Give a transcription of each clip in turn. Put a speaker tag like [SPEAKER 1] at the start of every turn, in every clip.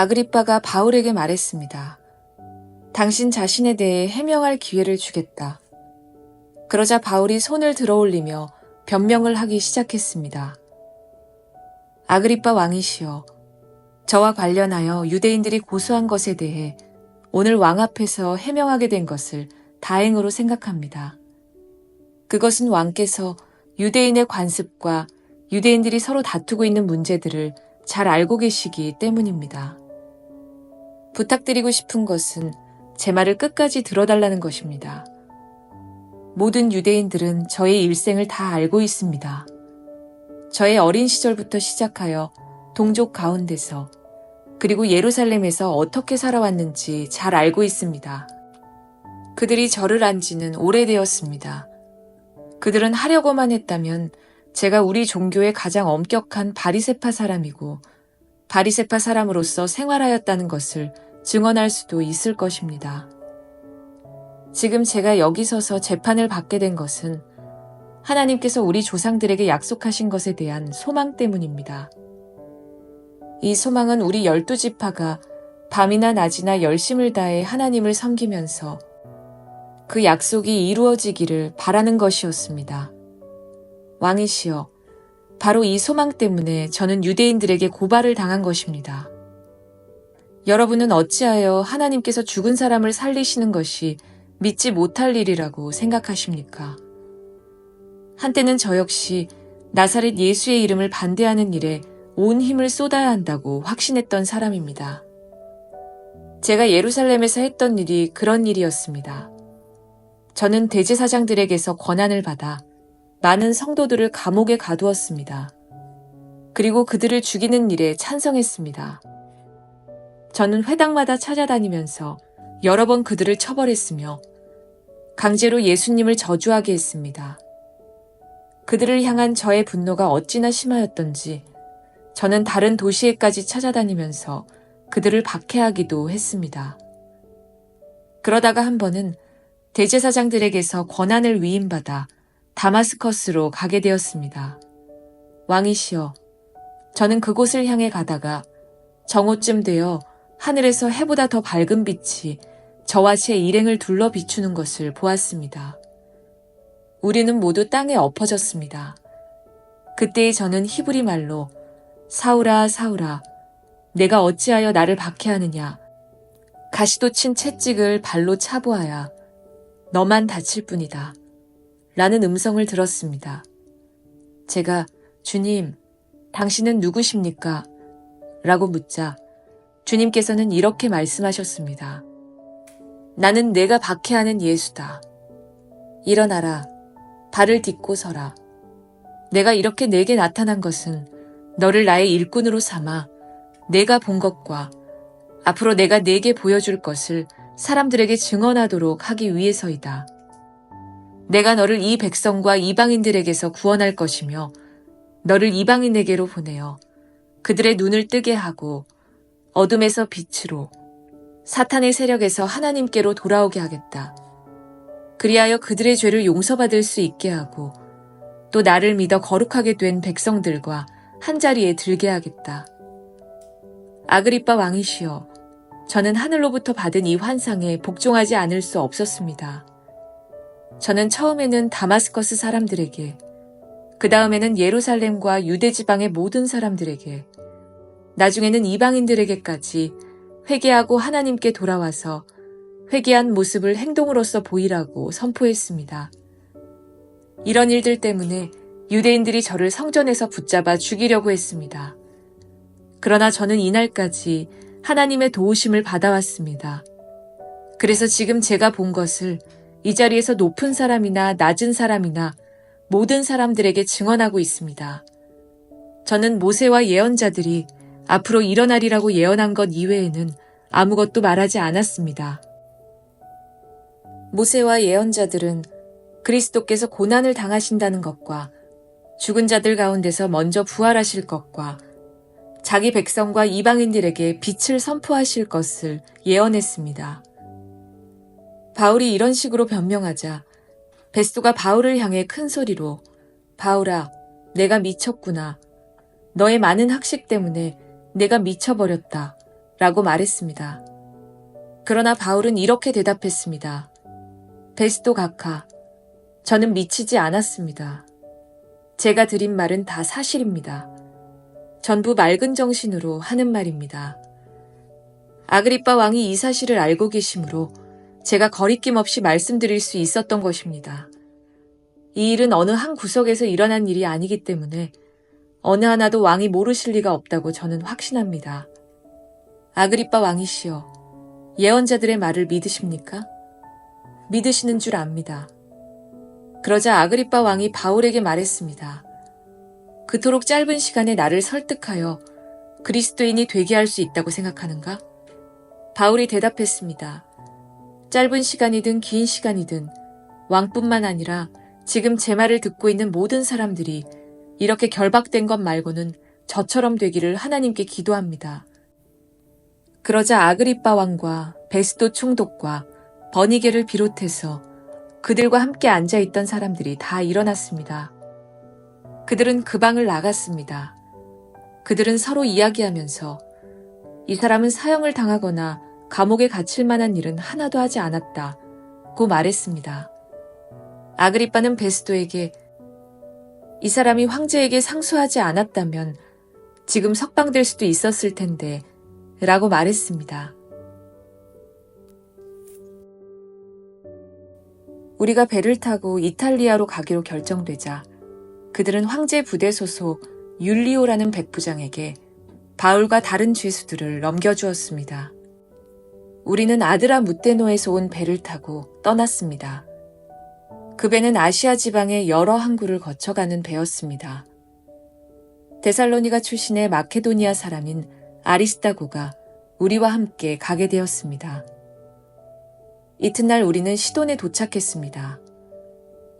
[SPEAKER 1] 아그리빠가 바울에게 말했습니다. 당신 자신에 대해 해명할 기회를 주겠다. 그러자 바울이 손을 들어올리며 변명을 하기 시작했습니다. 아그리빠 왕이시여, 저와 관련하여 유대인들이 고소한 것에 대해 오늘 왕 앞에서 해명하게 된 것을 다행으로 생각합니다. 그것은 왕께서 유대인의 관습과 유대인들이 서로 다투고 있는 문제들을 잘 알고 계시기 때문입니다. 부탁드리고 싶은 것은 제 말을 끝까지 들어달라는 것입니다. 모든 유대인들은 저의 일생을 다 알고 있습니다. 저의 어린 시절부터 시작하여 동족 가운데서 그리고 예루살렘에서 어떻게 살아왔는지 잘 알고 있습니다. 그들이 저를 안 지는 오래되었습니다. 그들은 하려고만 했다면 제가 우리 종교의 가장 엄격한 바리새파 사람이고 바리새파 사람으로서 생활하였다는 것을 증언할 수도 있을 것입니다. 지금 제가 여기 서서 재판을 받게 된 것은 하나님께서 우리 조상들에게 약속하신 것에 대한 소망 때문입니다. 이 소망은 우리 12지파가 밤이나 낮이나 열심을 다해 하나님을 섬기면서 그 약속이 이루어지기를 바라는 것이었습니다. 왕이시여, 바로 이 소망 때문에 저는 유대인들에게 고발을 당한 것입니다. 여러분은 어찌하여 하나님께서 죽은 사람을 살리시는 것이 믿지 못할 일이라고 생각하십니까? 한때는 저 역시 나사렛 예수의 이름을 반대하는 일에 온 힘을 쏟아야 한다고 확신했던 사람입니다. 제가 예루살렘에서 했던 일이 그런 일이었습니다. 저는 대제사장들에게서 권한을 받아 많은 성도들을 감옥에 가두었습니다. 그리고 그들을 죽이는 일에 찬성했습니다. 저는 회당마다 찾아다니면서 여러 번 그들을 처벌했으며 강제로 예수님을 저주하게 했습니다. 그들을 향한 저의 분노가 어찌나 심하였던지 저는 다른 도시에까지 찾아다니면서 그들을 박해하기도 했습니다. 그러다가 한 번은 대제사장들에게서 권한을 위임받아 다마스커스로 가게 되었습니다. 왕이시여, 저는 그곳을 향해 가다가 정오쯤 되어 하늘에서 해보다 더 밝은 빛이 저와 제 일행을 둘러 비추는 것을 보았습니다. 우리는 모두 땅에 엎어졌습니다. 그때의 저는 히브리 말로 사울아 사울아 내가 어찌하여 나를 박해하느냐, 가시도 친 채찍을 발로 차보아야 너만 다칠 뿐이다 라는 음성을 들었습니다. 제가 주님, 당신은 누구십니까? 라고 묻자 주님께서는 이렇게 말씀하셨습니다. 나는 내가 박해하는 예수다. 일어나라. 발을 딛고 서라. 내가 이렇게 내게 나타난 것은 너를 나의 일꾼으로 삼아 내가 본 것과 앞으로 내가 내게 보여줄 것을 사람들에게 증언하도록 하기 위해서이다. 내가 너를 이 백성과 이방인들에게서 구원할 것이며 너를 이방인에게로 보내어 그들의 눈을 뜨게 하고 어둠에서 빛으로 사탄의 세력에서 하나님께로 돌아오게 하겠다. 그리하여 그들의 죄를 용서받을 수 있게 하고 또 나를 믿어 거룩하게 된 백성들과 한자리에 들게 하겠다. 아그리빠 왕이시여, 저는 하늘로부터 받은 이 환상에 복종하지 않을 수 없었습니다. 저는 처음에는 다마스커스 사람들에게, 그 다음에는 예루살렘과 유대 지방의 모든 사람들에게, 나중에는 이방인들에게까지 회개하고 하나님께 돌아와서 회개한 모습을 행동으로써 보이라고 선포했습니다. 이런 일들 때문에 유대인들이 저를 성전에서 붙잡아 죽이려고 했습니다. 그러나 저는 이날까지 하나님의 도우심을 받아왔습니다. 그래서 지금 제가 본 것을 이 자리에서 높은 사람이나 낮은 사람이나 모든 사람들에게 증언하고 있습니다. 저는 모세와 예언자들이 앞으로 일어나리라고 예언한 것 이외에는 아무것도 말하지 않았습니다. 모세와 예언자들은 그리스도께서 고난을 당하신다는 것과 죽은 자들 가운데서 먼저 부활하실 것과 자기 백성과 이방인들에게 빛을 선포하실 것을 예언했습니다. 바울이 이런 식으로 변명하자 베스도가 바울을 향해 큰 소리로 바울아, 내가 미쳤구나. 너의 많은 학식 때문에 내가 미쳐버렸다 라고 말했습니다. 그러나 바울은 이렇게 대답했습니다. 베스도 각하, 저는 미치지 않았습니다. 제가 드린 말은 다 사실입니다. 전부 맑은 정신으로 하는 말입니다. 아그리빠 왕이 이 사실을 알고 계시므로 제가 거리낌 없이 말씀드릴 수 있었던 것입니다. 이 일은 어느 한 구석에서 일어난 일이 아니기 때문에 어느 하나도 왕이 모르실 리가 없다고 저는 확신합니다. 아그리빠 왕이시여, 예언자들의 말을 믿으십니까? 믿으시는 줄 압니다. 그러자 아그리빠 왕이 바울에게 말했습니다. 그토록 짧은 시간에 나를 설득하여 그리스도인이 되게 할 수 있다고 생각하는가? 바울이 대답했습니다. 짧은 시간이든 긴 시간이든 왕뿐만 아니라 지금 제 말을 듣고 있는 모든 사람들이 이렇게 결박된 것 말고는 저처럼 되기를 하나님께 기도합니다. 그러자 아그리빠 왕과 베스도 총독과 버니게를 비롯해서 그들과 함께 앉아있던 사람들이 다 일어났습니다. 그들은 그 방을 나갔습니다. 그들은 서로 이야기하면서 이 사람은 사형을 당하거나 감옥에 갇힐 만한 일은 하나도 하지 않았다고 말했습니다. 아그리빠는 베스도에게 이 사람이 황제에게 상수하지 않았다면 지금 석방될 수도 있었을 텐데 라고 말했습니다. 우리가 배를 타고 이탈리아로 가기로 결정되자 그들은 황제 부대 소속 율리오라는 백부장에게 바울과 다른 죄수들을 넘겨주었습니다. 우리는 아드라 무테노에서 온 배를 타고 떠났습니다. 그 배는 아시아 지방의 여러 항구를 거쳐가는 배였습니다. 데살로니가 출신의 마케도니아 사람인 아리스다고가 우리와 함께 가게 되었습니다. 이튿날 우리는 시돈에 도착했습니다.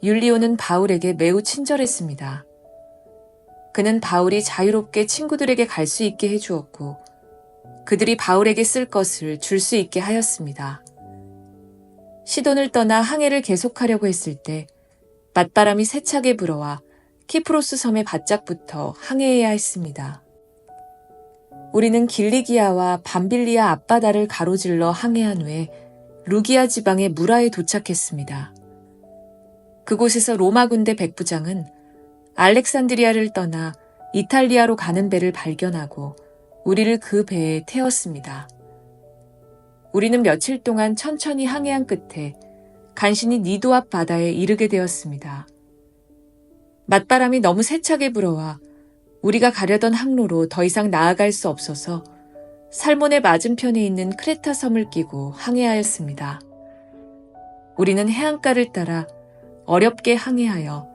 [SPEAKER 1] 율리오는 바울에게 매우 친절했습니다. 그는 바울이 자유롭게 친구들에게 갈 수 있게 해주었고 그들이 바울에게 쓸 것을 줄 수 있게 하였습니다. 시돈을 떠나 항해를 계속하려고 했을 때 맞바람이 세차게 불어와 키프로스 섬에 바짝부터 항해해야 했습니다. 우리는 길리기아와 밤빌리아 앞바다를 가로질러 항해한 후에 루기아 지방의 무라에 도착했습니다. 그곳에서 로마 군대 백부장은 알렉산드리아를 떠나 이탈리아로 가는 배를 발견하고 우리를 그 배에 태웠습니다. 우리는 며칠 동안 천천히 항해한 끝에 간신히 니도 앞 바다에 이르게 되었습니다. 맞바람이 너무 세차게 불어와 우리가 가려던 항로로 더 이상 나아갈 수 없어서 살몬의 맞은편에 있는 크레타 섬을 끼고 항해하였습니다. 우리는 해안가를 따라 어렵게 항해하여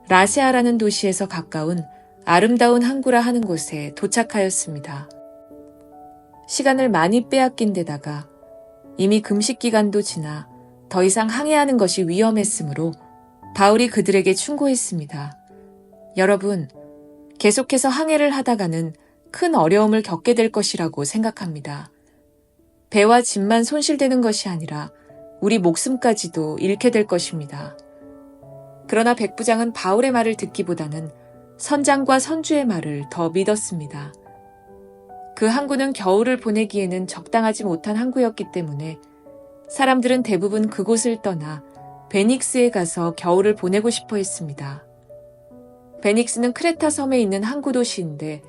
[SPEAKER 1] 라세아라는 도시에서 가까운 아름다운 항구라 하는 곳에 도착하였습니다. 시간을 많이 빼앗긴 데다가 이미 금식 기간도 지나 더 이상 항해하는 것이 위험했으므로 바울이 그들에게 충고했습니다. 여러분, 계속해서 항해를 하다가는 큰 어려움을 겪게 될 것이라고 생각합니다. 배와 짐만 손실되는 것이 아니라 우리 목숨까지도 잃게 될 것입니다. 그러나 백부장은 바울의 말을 듣기보다는 선장과 선주의 말을 더 믿었습니다. 그 항구는 겨울을 보내기에는 적당하지 못한 항구였기 때문에 사람들은 대부분 그곳을 떠나 베닉스에 가서 겨울을 보내고 싶어 했습니다. 베닉스는 크레타 섬에 있는 항구 도시인데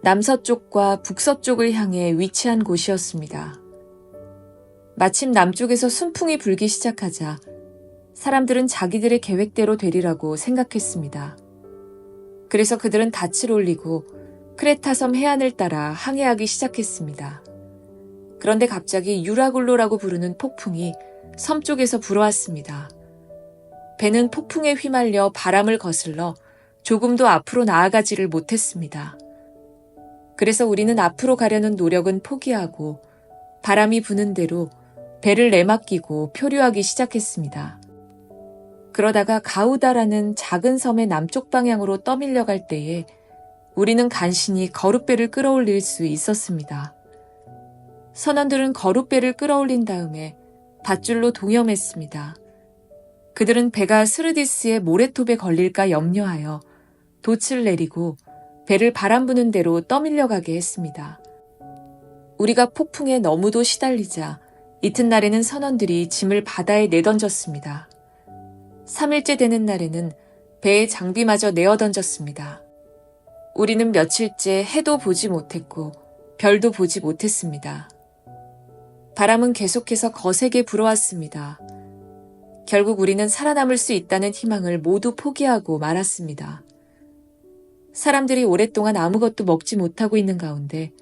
[SPEAKER 1] 남서쪽과 북서쪽을 향해 위치한 곳이었습니다. 마침 남쪽에서 순풍이 불기 시작하자 사람들은 자기들의 계획대로 되리라고 생각했습니다. 그래서 그들은 닻을 올리고 크레타섬 해안을 따라 항해하기 시작했습니다. 그런데 갑자기 유라굴로라고 부르는 폭풍이 섬 쪽에서 불어왔습니다. 배는 폭풍에 휘말려 바람을 거슬러 조금도 앞으로 나아가지를 못했습니다. 그래서 우리는 앞으로 가려는 노력은 포기하고 바람이 부는 대로 배를 내맡기고 표류하기 시작했습니다. 그러다가 가우다라는 작은 섬의 남쪽 방향으로 떠밀려 갈 때에 우리는 간신히 거룻배를 끌어올릴 수 있었습니다. 선원들은 거룻배를 끌어올린 다음에 밧줄로 동염했습니다. 그들은 배가 스르디스의 모래톱에 걸릴까 염려하여 돛을 내리고 배를 바람 부는 대로 떠밀려 가게 했습니다. 우리가 폭풍에 너무도 시달리자 이튿날에는 선원들이 짐을 바다에 내던졌습니다. 3일째 되는 날에는 배의 장비마저 내어 던졌습니다. 우리는 며칠째 해도 보지 못했고 별도 보지 못했습니다. 바람은 계속해서 거세게 불어왔습니다. 결국 우리는 살아남을 수 있다는 희망을 모두 포기하고 말았습니다. 사람들이 오랫동안 아무것도 먹지 못하고 있는 가운데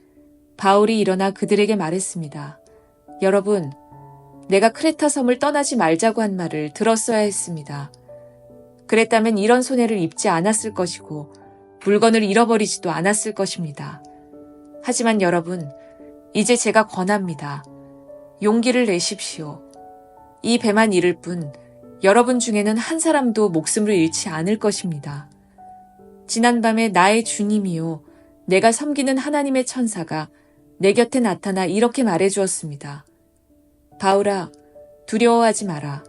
[SPEAKER 1] 바울이 일어나 그들에게 말했습니다. 여러분, 내가 크레타 섬을 떠나지 말자고 한 말을 들었어야 했습니다. 그랬다면 이런 손해를 입지 않았을 것이고 물건을 잃어버리지도 않았을 것입니다. 하지만 여러분, 이제 제가 권합니다. 용기를 내십시오. 이 배만 잃을 뿐 여러분 중에는 한 사람도 목숨을 잃지 않을 것입니다. 지난밤에 나의 주님이요, 내가 섬기는 하나님의 천사가 내 곁에 나타나 이렇게 말해주었습니다. 바울아, 두려워하지 마라.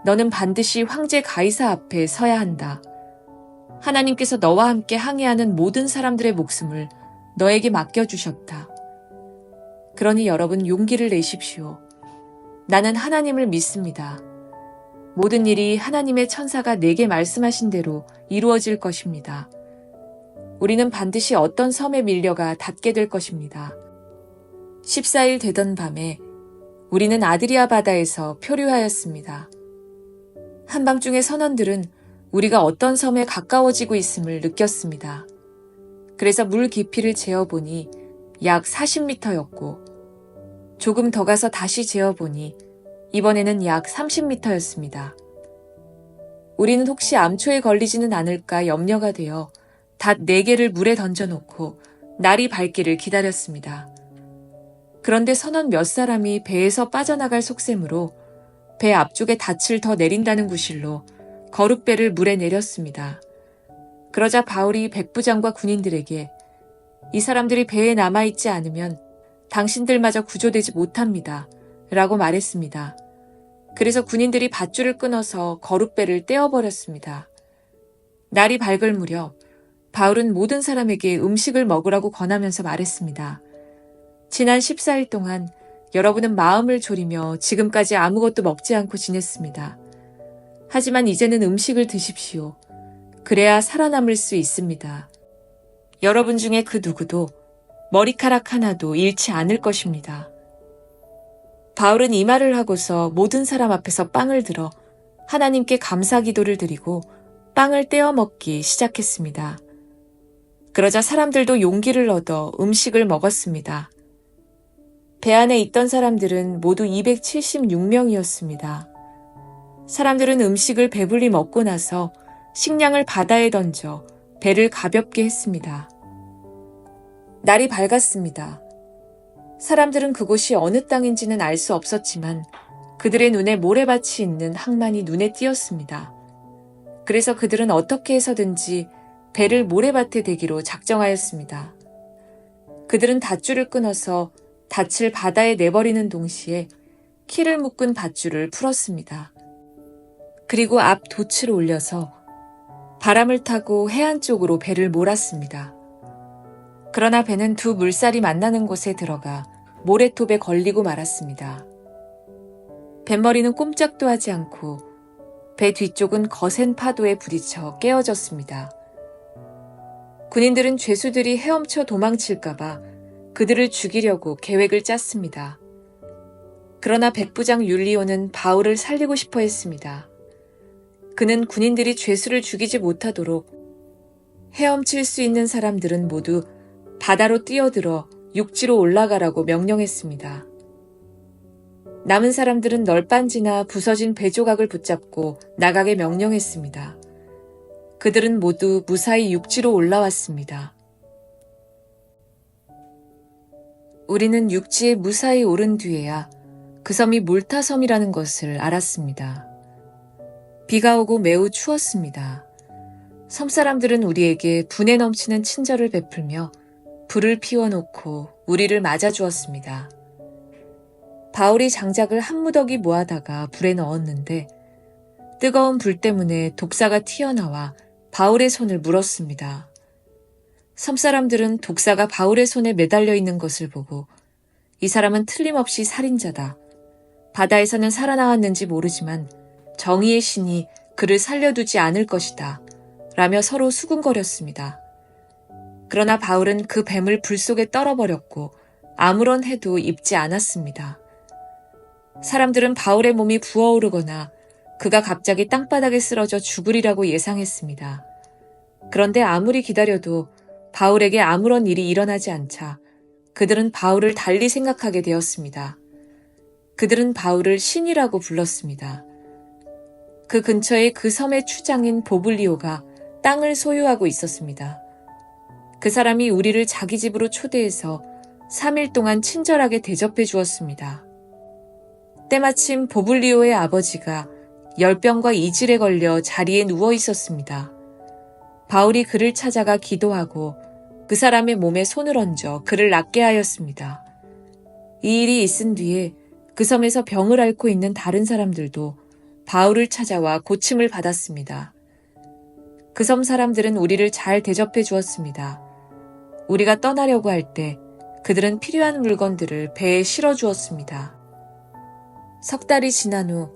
[SPEAKER 1] 너는 반드시 황제 가이사 앞에 서야 한다. 하나님께서 너와 함께 항해하는 모든 사람들의 목숨을 너에게 맡겨주셨다. 그러니 여러분 용기를 내십시오. 나는 하나님을 믿습니다. 모든 일이 하나님의 천사가 내게 말씀하신 대로 이루어질 것입니다. 우리는 반드시 어떤 섬에 밀려가 닿게 될 것입니다. 14일 되던 밤에 우리는 아드리아 바다에서 표류하였습니다. 한밤중에 선원들은 우리가 어떤 섬에 가까워지고 있음을 느꼈습니다. 그래서 물 깊이를 재어보니 약 40m였고 조금 더 가서 다시 재어보니 이번에는 약 30m였습니다. 우리는 혹시 암초에 걸리지는 않을까 염려가 되어 닷 4개를 물에 던져놓고 날이 밝기를 기다렸습니다. 그런데 선원 몇 사람이 배에서 빠져나갈 속셈으로 배 앞쪽에 닻을 더 내린다는 구실로 거룻배를 물에 내렸습니다. 그러자 바울이 백부장과 군인들에게 이 사람들이 배에 남아있지 않으면 당신들마저 구조되지 못합니다. 라고 말했습니다. 그래서 군인들이 밧줄을 끊어서 거룻배를 떼어버렸습니다. 날이 밝을 무렵 바울은 모든 사람에게 음식을 먹으라고 권하면서 말했습니다. 지난 14일 동안 여러분은 마음을 졸이며 지금까지 아무것도 먹지 않고 지냈습니다. 하지만 이제는 음식을 드십시오. 그래야 살아남을 수 있습니다. 여러분 중에 그 누구도 머리카락 하나도 잃지 않을 것입니다. 바울은 이 말을 하고서 모든 사람 앞에서 빵을 들어 하나님께 감사 기도를 드리고 빵을 떼어 먹기 시작했습니다. 그러자 사람들도 용기를 얻어 음식을 먹었습니다. 배 안에 있던 사람들은 모두 276명이었습니다. 사람들은 음식을 배불리 먹고 나서 식량을 바다에 던져 배를 가볍게 했습니다. 날이 밝았습니다. 사람들은 그곳이 어느 땅인지는 알 수 없었지만 그들의 눈에 모래밭이 있는 항만이 눈에 띄었습니다. 그래서 그들은 어떻게 해서든지 배를 모래밭에 대기로 작정하였습니다. 그들은 밧줄을 끊어서 닻을 바다에 내버리는 동시에 키를 묶은 밧줄을 풀었습니다. 그리고 앞 돛을 올려서 바람을 타고 해안 쪽으로 배를 몰았습니다. 그러나 배는 두 물살이 만나는 곳에 들어가 모래톱에 걸리고 말았습니다. 뱃머리는 꼼짝도 하지 않고 배 뒤쪽은 거센 파도에 부딪혀 깨어졌습니다. 군인들은 죄수들이 헤엄쳐 도망칠까봐 그들을 죽이려고 계획을 짰습니다. 그러나 백부장 율리오는 바울을 살리고 싶어 했습니다. 그는 군인들이 죄수를 죽이지 못하도록 헤엄칠 수 있는 사람들은 모두 바다로 뛰어들어 육지로 올라가라고 명령했습니다. 남은 사람들은 널빤지나 부서진 배 조각을 붙잡고 나가게 명령했습니다. 그들은 모두 무사히 육지로 올라왔습니다. 우리는 육지에 무사히 오른 뒤에야 그 섬이 몰타 섬이라는 것을 알았습니다. 비가 오고 매우 추웠습니다. 섬 사람들은 우리에게 분에 넘치는 친절을 베풀며 불을 피워놓고 우리를 맞아주었습니다. 바울이 장작을 한 무더기 모아다가 불에 넣었는데 뜨거운 불 때문에 독사가 튀어나와 바울의 손을 물었습니다. 섬 사람들은 독사가 바울의 손에 매달려 있는 것을 보고 이 사람은 틀림없이 살인자다. 바다에서는 살아나왔는지 모르지만 정의의 신이 그를 살려두지 않을 것이다. 라며 서로 수군거렸습니다. 그러나 바울은 그 뱀을 불 속에 떨어버렸고 아무런 해도 입지 않았습니다. 사람들은 바울의 몸이 부어오르거나 그가 갑자기 땅바닥에 쓰러져 죽으리라고 예상했습니다. 그런데 아무리 기다려도 바울에게 아무런 일이 일어나지 않자 그들은 바울을 달리 생각하게 되었습니다. 그들은 바울을 신이라고 불렀습니다. 그 근처에 그 섬의 추장인 보블리오가 땅을 소유하고 있었습니다. 그 사람이 우리를 자기 집으로 초대해서 3일 동안 친절하게 대접해 주었습니다. 때마침 보블리오의 아버지가 열병과 이질에 걸려 자리에 누워 있었습니다. 바울이 그를 찾아가 기도하고 그 사람의 몸에 손을 얹어 그를 낫게 하였습니다. 이 일이 있은 뒤에 그 섬에서 병을 앓고 있는 다른 사람들도 바울을 찾아와 고침을 받았습니다. 그 섬 사람들은 우리를 잘 대접해 주었습니다. 우리가 떠나려고 할 때 그들은 필요한 물건들을 배에 실어 주었습니다. 석 달이 지난 후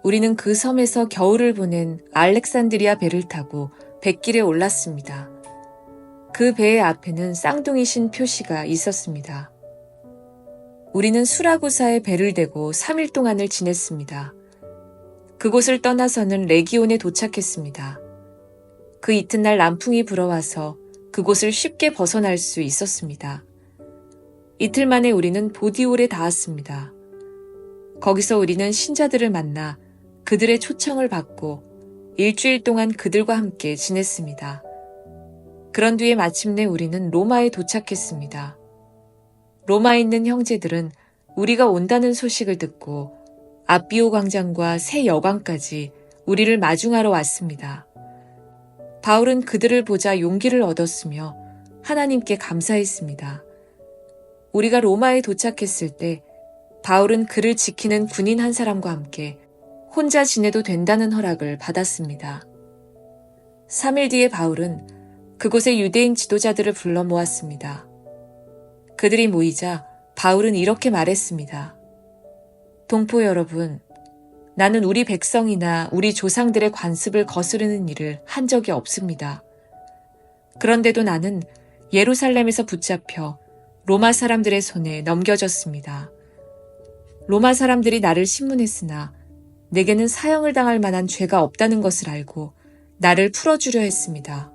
[SPEAKER 1] 우리는 그 섬에서 겨울을 보낸 알렉산드리아 배를 타고 뱃길에 올랐습니다. 그 배의 앞에는 쌍둥이 신 표시가 있었습니다. 우리는 수라구사에 배를 대고 3일 동안을 지냈습니다. 그곳을 떠나서는 레기온에 도착했습니다. 그 이튿날 남풍이 불어와서 그곳을 쉽게 벗어날 수 있었습니다. 이틀 만에 우리는 보디올에 닿았습니다. 거기서 우리는 신자들을 만나 그들의 초청을 받고 일주일 동안 그들과 함께 지냈습니다. 그런 뒤에 마침내 우리는 로마에 도착했습니다. 로마에 있는 형제들은 우리가 온다는 소식을 듣고 아비오 광장과 새 여관까지 우리를 마중하러 왔습니다. 바울은 그들을 보자 용기를 얻었으며 하나님께 감사했습니다. 우리가 로마에 도착했을 때 바울은 그를 지키는 군인 한 사람과 함께 혼자 지내도 된다는 허락을 받았습니다. 3일 뒤에 바울은 그곳의 유대인 지도자들을 불러 모았습니다. 그들이 모이자 바울은 이렇게 말했습니다. 동포 여러분, 나는 우리 백성이나 우리 조상들의 관습을 거스르는 일을 한 적이 없습니다. 그런데도 나는 예루살렘에서 붙잡혀 로마 사람들의 손에 넘겨졌습니다. 로마 사람들이 나를 신문했으나 내게는 사형을 당할 만한 죄가 없다는 것을 알고 나를 풀어주려 했습니다.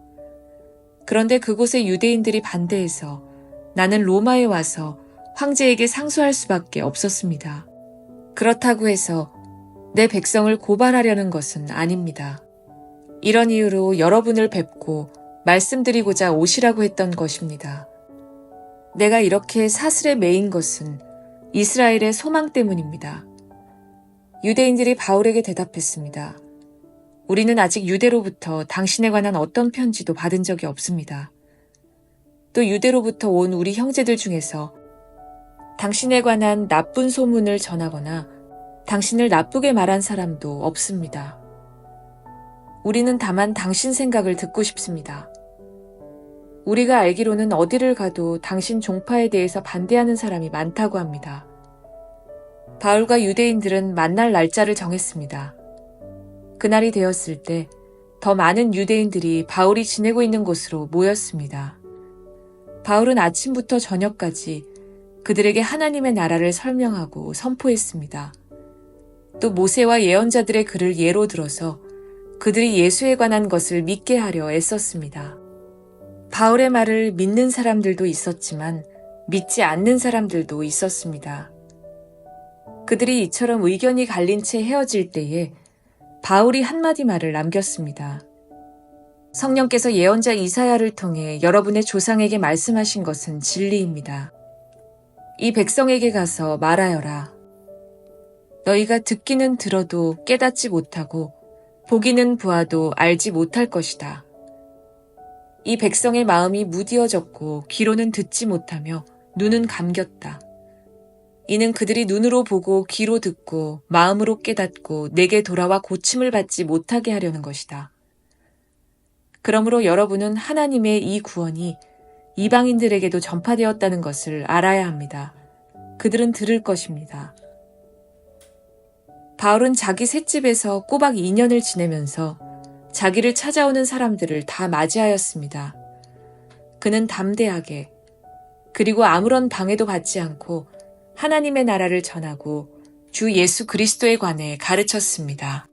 [SPEAKER 1] 그런데 그곳의 유대인들이 반대해서 나는 로마에 와서 황제에게 상소할 수밖에 없었습니다. 그렇다고 해서 내 백성을 고발하려는 것은 아닙니다. 이런 이유로 여러분을 뵙고 말씀드리고자 오시라고 했던 것입니다. 내가 이렇게 사슬에 매인 것은 이스라엘의 소망 때문입니다. 유대인들이 바울에게 대답했습니다. 우리는 아직 유대로부터 당신에 관한 어떤 편지도 받은 적이 없습니다. 또 유대로부터 온 우리 형제들 중에서 당신에 관한 나쁜 소문을 전하거나 당신을 나쁘게 말한 사람도 없습니다. 우리는 다만 당신 생각을 듣고 싶습니다. 우리가 알기로는 어디를 가도 당신 종파에 대해서 반대하는 사람이 많다고 합니다. 바울과 유대인들은 만날 날짜를 정했습니다. 그날이 되었을 때 더 많은 유대인들이 바울이 지내고 있는 곳으로 모였습니다. 바울은 아침부터 저녁까지 그들에게 하나님의 나라를 설명하고 선포했습니다. 또 모세와 예언자들의 글을 예로 들어서 그들이 예수에 관한 것을 믿게 하려 애썼습니다. 바울의 말을 믿는 사람들도 있었지만 믿지 않는 사람들도 있었습니다. 그들이 이처럼 의견이 갈린 채 헤어질 때에 바울이 한마디 말을 남겼습니다. 성령께서 예언자 이사야를 통해 여러분의 조상에게 말씀하신 것은 진리입니다. 이 백성에게 가서 말하여라. 너희가 듣기는 들어도 깨닫지 못하고 보기는 보아도 알지 못할 것이다. 이 백성의 마음이 무디어졌고 귀로는 듣지 못하며 눈은 감겼다. 이는 그들이 눈으로 보고 귀로 듣고 마음으로 깨닫고 내게 돌아와 고침을 받지 못하게 하려는 것이다. 그러므로 여러분은 하나님의 이 구원이 이방인들에게도 전파되었다는 것을 알아야 합니다. 그들은 들을 것입니다. 바울은 자기 셋집에서 꼬박 2년을 지내면서 자기를 찾아오는 사람들을 다 맞이하였습니다. 그는 담대하게 그리고 아무런 방해도 받지 않고 하나님의 나라를 전하고 주 예수 그리스도에 관해 가르쳤습니다.